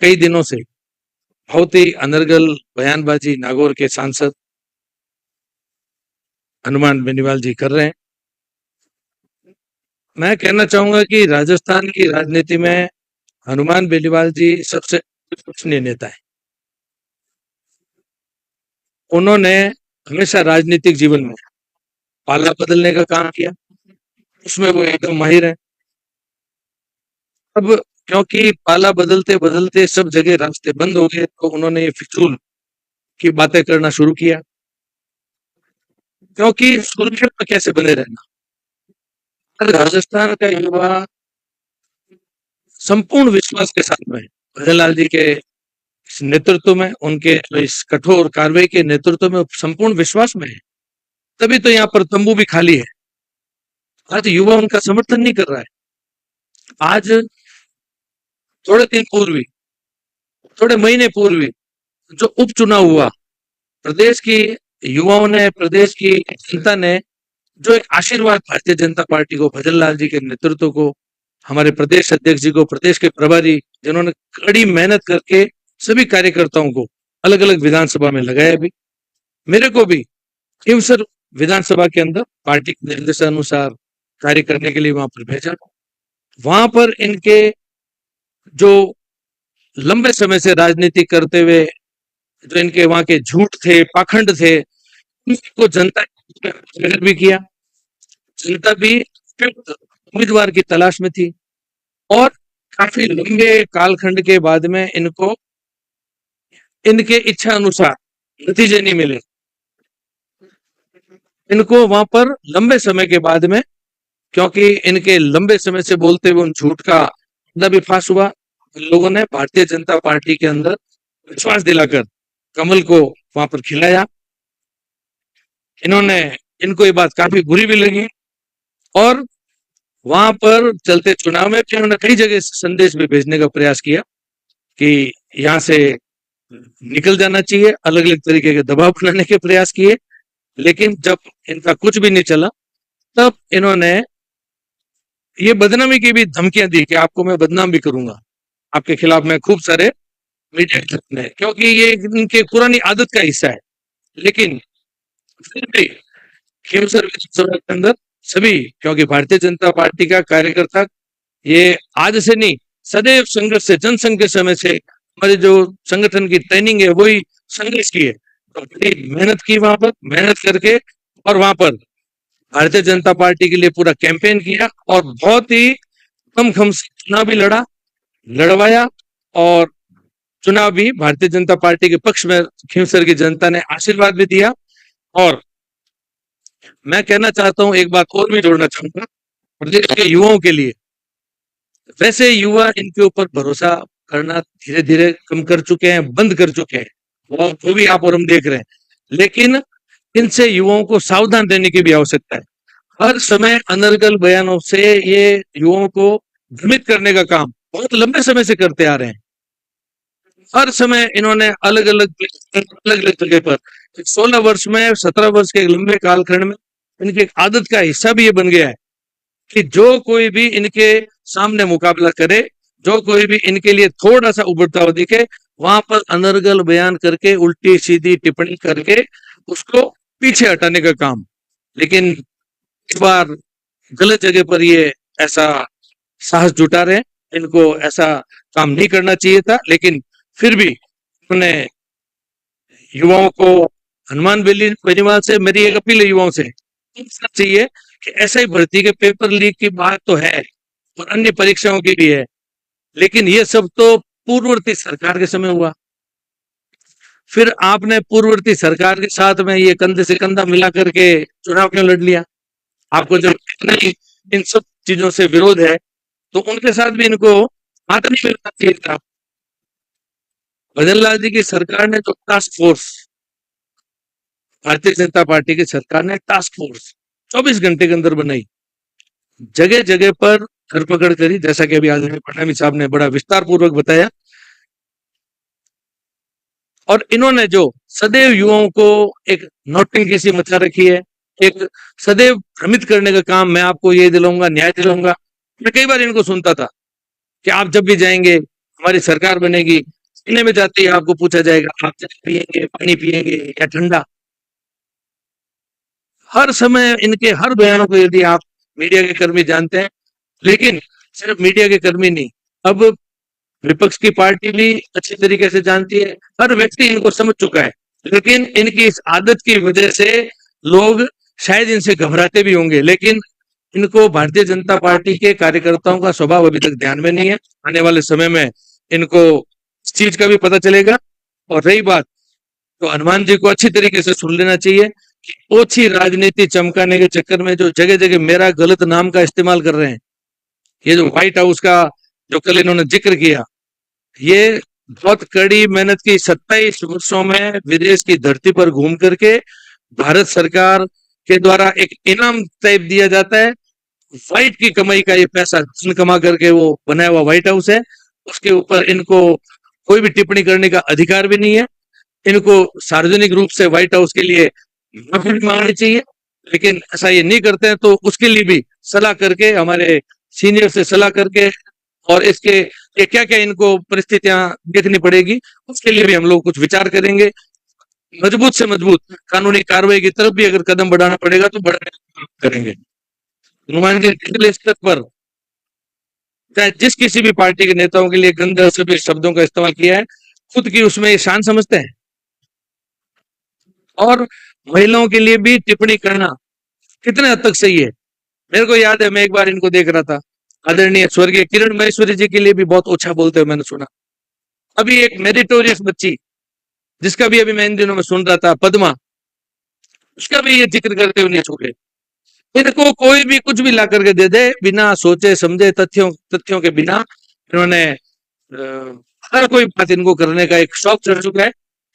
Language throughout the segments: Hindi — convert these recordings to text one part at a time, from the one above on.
कई दिनों से बहुत ही अनर्गल बयानबाजी नागौर के सांसद हनुमान बेनीवाल जी कर रहे हैं। मैं कहना चाहूंगा कि राजस्थान की राजनीति में हनुमान बेनीवाल जी सबसे विश्वसनीय नेता है। उन्होंने हमेशा राजनीतिक जीवन में पाला बदलने का काम किया, उसमें वो एकदम माहिर है। अब क्योंकि पाला बदलते बदलते सब जगह रास्ते बंद हो गए, तो उन्होंने ये फिजूल की बातें करना शुरू किया। क्योंकि सुरक्षित में कैसे बने रहना, राजस्थान का युवा संपूर्ण विश्वास के साथ में भजन लाल जी के इस नेतृत्व में, उनके इस कठोर कार्रवाई के नेतृत्व में संपूर्ण विश्वास में है। तभी तो यहाँ पर तंबू भी खाली है। आज युवा उनका समर्थन नहीं कर रहा है। आज थोड़े दिन पूर्व, थोड़े महीने पूर्व जो उपचुनाव हुआ, प्रदेश की युवाओं ने, प्रदेश की जनता ने जो एक आशीर्वाद भारतीय जनता पार्टी को, भजन लाल जी के नेतृत्व को, हमारे प्रदेश अध्यक्ष जी को, प्रदेश के प्रभारी जिन्होंने कड़ी मेहनत करके सभी कार्यकर्ताओं को अलग अलग विधानसभा में लगाया, भी मेरे को भी खींवसर विधानसभा के अंदर पार्टी के निर्देशानुसार कार्य करने के लिए वहां पर भेजा। वहां पर इनके जो लंबे समय से राजनीति करते हुए जो इनके वहां के झूठ थे, पाखंड थे, उनको जनता ने भी किया। जनता भी उम्मीदवार की तलाश में थी और काफी लंबे कालखंड के बाद में इनको इनके इच्छा अनुसार नतीजे नहीं मिले। इनको वहां पर लंबे समय के बाद में, क्योंकि इनके लंबे समय से बोलते हुए उन झूठ का भी फांस हुआ, लोगों ने भारतीय जनता पार्टी के अंदर विश्वास दिलाकर कमल को वहां पर खिलाया। इनको ये बात काफी बुरी भी लगी और वहां पर चलते चुनाव में इन्होंने कई जगह संदेश भी भेजने का प्रयास किया कि यहां से निकल जाना चाहिए, अलग अलग तरीके के दबाव बनाने के प्रयास किए। लेकिन जब इनका कुछ भी नहीं चला, तब इन्होंने ये बदनामी की भी धमकियां दी कि आपको मैं बदनाम भी करूंगा, आपके खिलाफ मैं खूब सारे मीडिया में, क्योंकि ये इनके पुरानी आदत का हिस्सा है। लेकिन फिर भी खींवसर विधानसभा के अंदर सभी, क्योंकि भारतीय जनता पार्टी का कार्यकर्ता ये आज से नहीं, सदैव संघर्ष से, जनसंघ के समय से हमारी जो संगठन की ट्रेनिंग है वही संघर्ष की है। तो मेहनत की वहां पर, मेहनत करके और वहां पर भारतीय जनता पार्टी के लिए पूरा कैंपेन किया और बहुत ही कम से चुनाव भी लड़वाया और चुनाव भी भारतीय जनता पार्टी के पक्ष में खींवसर की जनता ने आशीर्वाद भी दिया। और मैं कहना चाहता हूं, एक बात और भी जोड़ना चाहूंगा प्रदेश के युवाओं के लिए। वैसे युवा इनके ऊपर भरोसा करना धीरे धीरे कम कर चुके हैं, बंद कर चुके हैं, वो भी आप और हम देख रहे हैं। लेकिन इनसे युवाओं को सावधान रहने की भी आवश्यकता है। हर समय अनर्गल बयानों से ये युवाओं को भ्रमित करने का काम बहुत लंबे समय से करते आ रहे हैं। हर समय इन्होंने अलग अलग जगह पर 16 वर्ष में, 17 वर्ष के लंबे कालखंड में इनकी आदत का हिस्सा भी ये बन गया है कि जो कोई भी इनके सामने मुकाबला करे, जो कोई भी इनके लिए थोड़ा सा उभरता हुआ दिखे, वहां पर अनर्गल बयान करके, उल्टी सीधी टिप्पणी करके उसको पीछे हटाने का काम। लेकिन इस बार गलत जगह पर ये ऐसा साहस जुटा रहे हैं। इनको ऐसा काम नहीं करना चाहिए था, लेकिन फिर भी उन्होंने युवाओं को, हनुमान बेनीवाल से मेरी एक अपील है युवाओं से चाहिए कि ऐसा ही भर्ती के पेपर लीक की बात तो है और अन्य परीक्षाओं की भी है, लेकिन ये सब तो पूर्ववर्ती सरकार के समय हुआ। फिर आपने पूर्ववर्ती सरकार के साथ में ये कंधे से कंधा मिला करके चुनाव क्यों लड़ लिया? आपको जब इन सब चीजों से विरोध है तो उनके साथ भी इनको हाथ नहीं मिलना चाहिए था। भजन लाल जी की सरकार ने जो task force, Bharatiya Janata party की सरकार ने टास्क फोर्स 24 घंटे के अंदर बनाई, जगह जगह पर धरपकड़ करी, जैसा कि अभी आदरणीय फडणवीस साहब ने बड़ा विस्तार पूर्वक बताया। और इन्होंने जो सदैव युवाओं को एक नौटंकी सी मचा रखी है, एक सदैव भ्रमित करने का काम, मैं आपको ये दिलाऊंगा, न्याय दिलाऊंगा। मैं कई बार इनको सुनता था कि आप जब भी जाएंगे हमारी सरकार बनेगी, सीने में जाते ही आपको पूछा जाएगा, आप चाय पिएंगे, पानी पिएंगे या ठंडा? हर समय इनके हर बयानों को यदि आप मीडिया के कर्मी जानते हैं, लेकिन सिर्फ मीडिया के कर्मी नहीं, अब विपक्ष की पार्टी भी अच्छी तरीके से जानती है, हर व्यक्ति इनको समझ चुका है, लेकिन इनकी इस आदत की वजह से लोग शायद इनसे घबराते भी होंगे, लेकिन इनको भारतीय जनता पार्टी के कार्यकर्ताओं का स्वभाव अभी तक ध्यान में नहीं है। आने वाले समय में इनको इस चीज का भी पता चलेगा। और रही बात, तो हनुमान जी को अच्छी तरीके से सुन लेना चाहिए कि ओछी राजनीति चमकाने के चक्कर में जो जगह जगह मेरा गलत नाम का इस्तेमाल कर रहे हैं, ये जो व्हाइट हाउस का जो कल इन्होंने जिक्र किया, ये बहुत कड़ी मेहनत की 27 वर्षों में विदेश की धरती पर घूम करके भारत सरकार के द्वारा एक इनाम टाइप दिया जाता है, व्हाइट की कमाई का ये पैसा कमा करके वो बनाया हुआ व्हाइट हाउस है, उसके ऊपर इनको कोई भी टिप्पणी करने का अधिकार भी नहीं है। इनको सार्वजनिक रूप से व्हाइट हाउस के लिए माफी भी मांगनी चाहिए, लेकिन ऐसा ये नहीं करते हैं, तो उसके लिए भी सलाह करके, हमारे सीनियर से सलाह करके, और इसके ये क्या क्या इनको परिस्थितियां देखनी पड़ेगी, उसके लिए भी हम लोग कुछ विचार करेंगे। मजबूत से मजबूत कानूनी कार्रवाई की तरफ भी अगर कदम बढ़ाना पड़ेगा तो बढ़ाने करेंगे। हनुमान जी निचले स्तर पर चाहे जिस किसी भी पार्टी के नेताओं के लिए गंदे सभी शब्दों का इस्तेमाल किया है, खुद की उसमें ये शान समझते हैं। और महिलाओं के लिए भी टिप्पणी करना कितने हद तक सही है? मेरे को याद है, मैं एक बार इनको देख रहा था, आदरणीय स्वर्गीय किरण महेश्वरी जी के लिए भी बहुत ओछा बोलते हुए मैंने सुना। अभी एक मेरिटोरियस बच्ची, जिसका भी अभी मैं इन दिनों में सुन रहा था, पद्मा, उसका भी ये जिक्र करते हुए नहीं छूटे। इनको कोई भी कुछ भी ला करके दे दे, बिना सोचे समझे, तथ्यों तथ्यों के बिना इन्होंने हर कोई बात इनको करने का एक शौक चढ़ चुका है।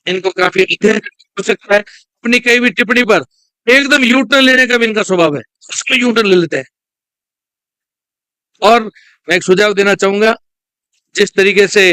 इनको काफी हो सकता है अपनी कई भी टिप्पणी पर एकदम यू टर्न लेने का भी इनका स्वभाव है, उसमें यू टर्न ले लेते हैं। और मैं एक सुझाव देना चाहूंगा, जिस तरीके से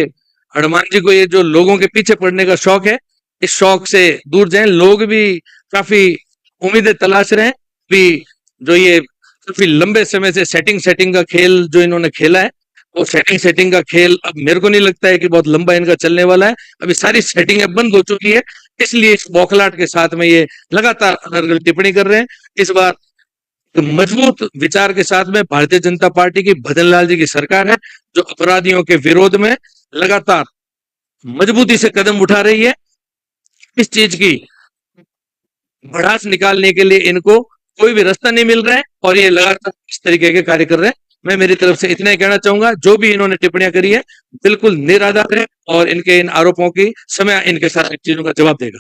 हनुमान जी को ये जो लोगों के पीछे पड़ने का शौक है, इस शौक से दूर जाएं। लोग भी काफी उम्मीदें तलाश रहे हैं। भी जो ये काफी लंबे समय से सेटिंग सेटिंग का खेल जो इन्होंने खेला है, वो सेटिंग सेटिंग का खेल अब मेरे को नहीं लगता है कि बहुत लंबा इनका चलने वाला है। अभी सारी सेटिंगें बंद हो चुकी है, इसलिए इस बौखलाहट के साथ में ये लगातार टिप्पणी कर रहे हैं। इस बार तो मजबूत विचार के साथ में भारतीय जनता पार्टी की, भजन लाल जी की सरकार है, जो अपराधियों के विरोध में लगातार मजबूती से कदम उठा रही है। इस चीज की भड़ास निकालने के लिए इनको कोई भी रास्ता नहीं मिल रहा है, और ये लगातार इस तरीके के कार्य कर रहे हैं। मैं मेरी तरफ से इतना ही कहना चाहूंगा, जो भी इन्होंने टिप्पणियां करी है बिल्कुल निराधार है, और इनके इन आरोपों की समय इनके साथ चीजों का जवाब देगा।